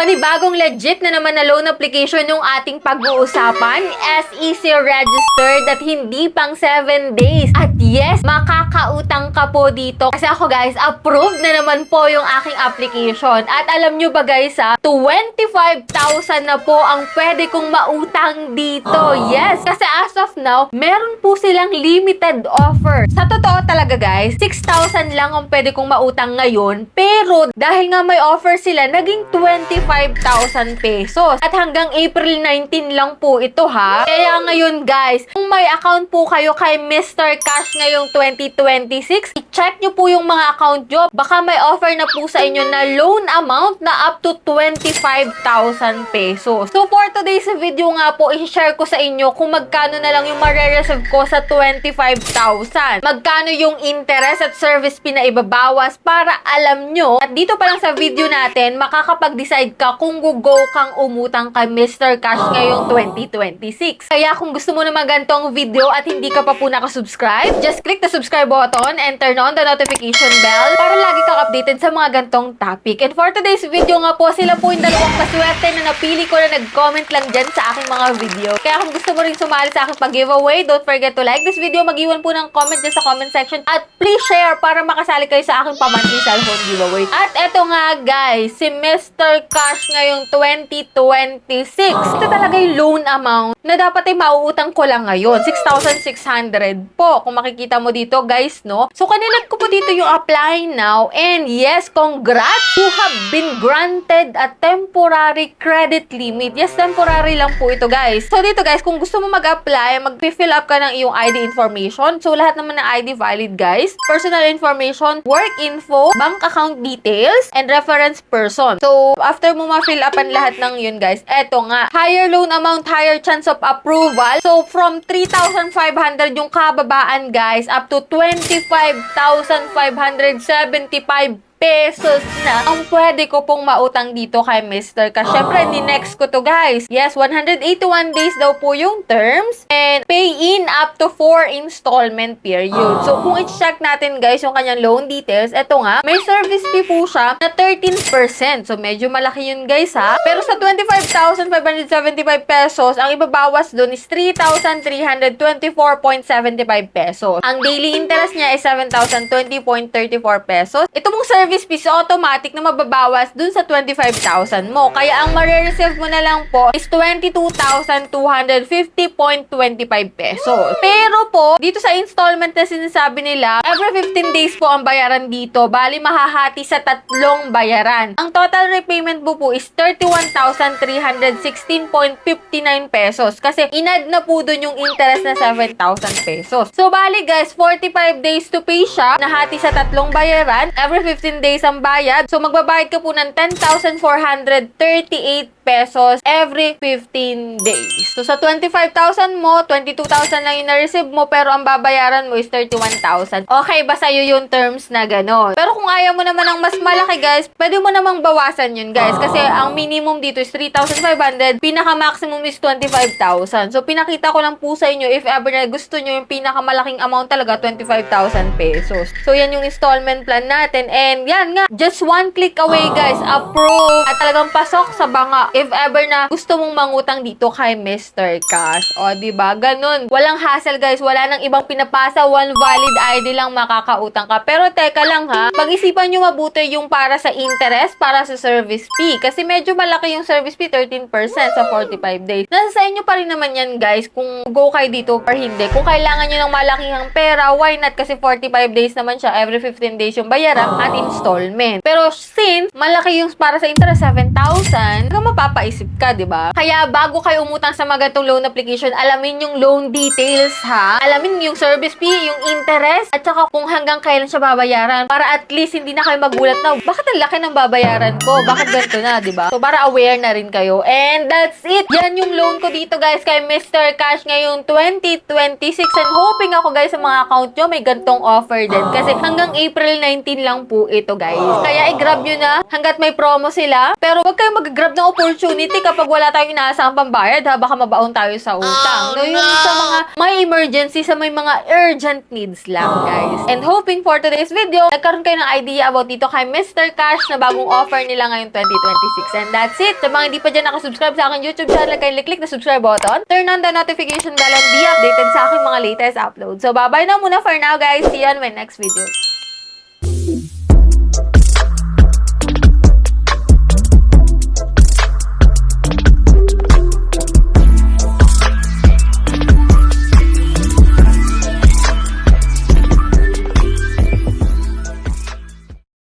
Panibagong legit na naman na loan application yung ating pag-uusapan. SEC registered at hindi pang 7 days. At yes, makakautang ka po dito. Kasi ako guys, approved na naman po yung aking application. At alam nyo ba guys 25,000 na po ang pwede kong mautang dito. Yes, kasi as of now, meron po silang limited offer. Sa totoo talaga guys, 6,000 lang ang pwede kong mautang ngayon. Pero dahil nga may offer sila, naging 25,000 pesos. At hanggang April 19 lang po ito ha. Kaya ngayon guys, kung may account po kayo kay Mr. Cash ngayong 2026, i-check nyo po yung mga account nyo. Baka may offer na po sa inyo na loan amount na up to 25,000 pesos. So for today's video nga po, i-share ko sa inyo kung magkano na lang yung mare-receive ko sa 25,000. Magkano yung interest at service fee na ibabawas para alam nyo. At dito pa lang sa video natin, makakapag-decide ka kung go kang umutang kay Mr. Cash ngayong 2026. Kaya kung gusto mo naman ganitong video at hindi ka pa po nakasubscribe, just click the subscribe button and turn on the notification bell para lagi kang updated sa mga ganitong topic. And for today's video nga po, sila po yung dalawang kaswerte na napili ko na nag-comment lang dyan sa aking mga video. Kaya kung gusto mo rin sumali sa aking pag-giveaway, don't forget to like this video, mag-iwan po ng comment dyan sa comment section at please share para makasali kayo sa aking pa-monthly cellphone giveaway. At eto nga guys, si Mr. Cash ngayong 2026. Ito talaga yung loan amount na dapat ay mauutang ko lang ngayon. 6,600 po. Kung makikita mo dito guys, no? So kanilat ko po dito yung apply now. And yes, congrats! You have been granted a temporary credit limit. Yes, temporary lang po ito guys. So dito guys, kung gusto mo mag-apply, mag-fill up ka ng iyong ID information. So lahat naman ng ID valid guys. Personal information, work info, bank account details, and reference person. So after mo ma-fill up ang lahat ng yun guys, eto nga, higher loan amount, higher chance of approval. So from 3,500 yung kababaan guys, up to 25,575 pesos na ang pwede ko pong mautang dito kay Mr. Cash. Syempre, ni-next ko to guys. Yes, 181 days daw po yung terms and pay in up to 4 installment period. So, kung i-check natin guys yung kanyang loan details, eto nga, may service fee po siya na 13%. So, medyo malaki yun guys ha. Pero sa 25,575 pesos, ang ibabawas dun is 3,324.75 pesos. Ang daily interest niya is 7,020.34 pesos. Ito mong service fees automatic na mababawas dun sa 25,000 mo. Kaya ang mare-receive mo na lang po is 22,250.25 pesos. Pero po, dito sa installment na sinasabi nila, every 15 days po ang bayaran dito. Bali, mahahati sa 3 bayaran. Ang total repayment po is 31,316.59 pesos. Kasi inad na po dun yung interest na 7,000 pesos. So, bali guys, 45 days to pay siya. Nahati sa 3 bayaran. Every 15 days ang bayad. So, magbabayad ka po ng 10,438 pesos every 15 days. So, sa 25,000 mo, 22,000 lang yung na-receive mo, pero ang babayaran mo is 31,000. Okay ba sa'yo yung terms na gano'n? Pero kung ayaw mo naman ng mas malaki, guys, pwede mo namang bawasan yun, guys. Kasi ang minimum dito is 3,500, pinaka-maximum is 25,000. So, pinakita ko lang po sa inyo, if ever na gusto nyo yung pinakamalaking amount talaga, 25,000 pesos. So, yan yung installment plan natin. And yan nga, just one click away, guys, approve. At talagang pasok sa banga if ever na gusto mong mangutang dito kay Mr. Cash. O, diba? Ganun. Walang hassle, guys. Wala nang ibang pinapasa. One valid ID lang makakautang ka. Pero teka lang ha, pag-isipan nyo mabuti yung para sa interest, para sa service fee. Kasi medyo malaki yung service fee, 13% sa 45 days. Nasa sa inyo pa rin naman yan, guys, kung go kayo dito or hindi. Kung kailangan nyo ng malakihang pera, why not? Kasi 45 days naman siya. Every 15 days yung bayaran at installment. Pero since malaki yung para sa interest, 7,000, mapapaisip ka, di ba? Kaya bago kayo umutang sa mga ganitong loan application, alamin yung loan details, ha? Alamin yung service fee, yung interest, at saka kung hanggang kailan siya babayaran para at least hindi na kayo magulat na, bakit ang laki ng babayaran ko? Bakit ganito na, di ba? So, para aware na rin kayo. And that's it. Yan yung loan ko dito, guys, kay Mr. Cash ngayong 2026. And hoping ako, guys, sa mga account nyo, may ganitong offer din. Kasi hanggang April 19 lang po ito, guys. Kaya i-grab nyo na hanggat may promo sila. Pero huwag kayong mag-grab grab na opportunity kapag wala tayong inaasahang pambayad, ha? Baka mabaon tayo sa utang. No, yun sa mga may emergency, sa may mga urgent needs lang, guys. And hoping for today's video, nagkaroon kayo ng idea about dito kay Mr. Cash na bagong offer nila ngayong 2026. And that's it. Sa mga hindi pa dyan nakasubscribe sa aking YouTube channel, kayo click na subscribe button. Turn on the notification bell and be updated sa aking mga latest uploads. So, bye-bye na muna for now, guys. See you on my next video.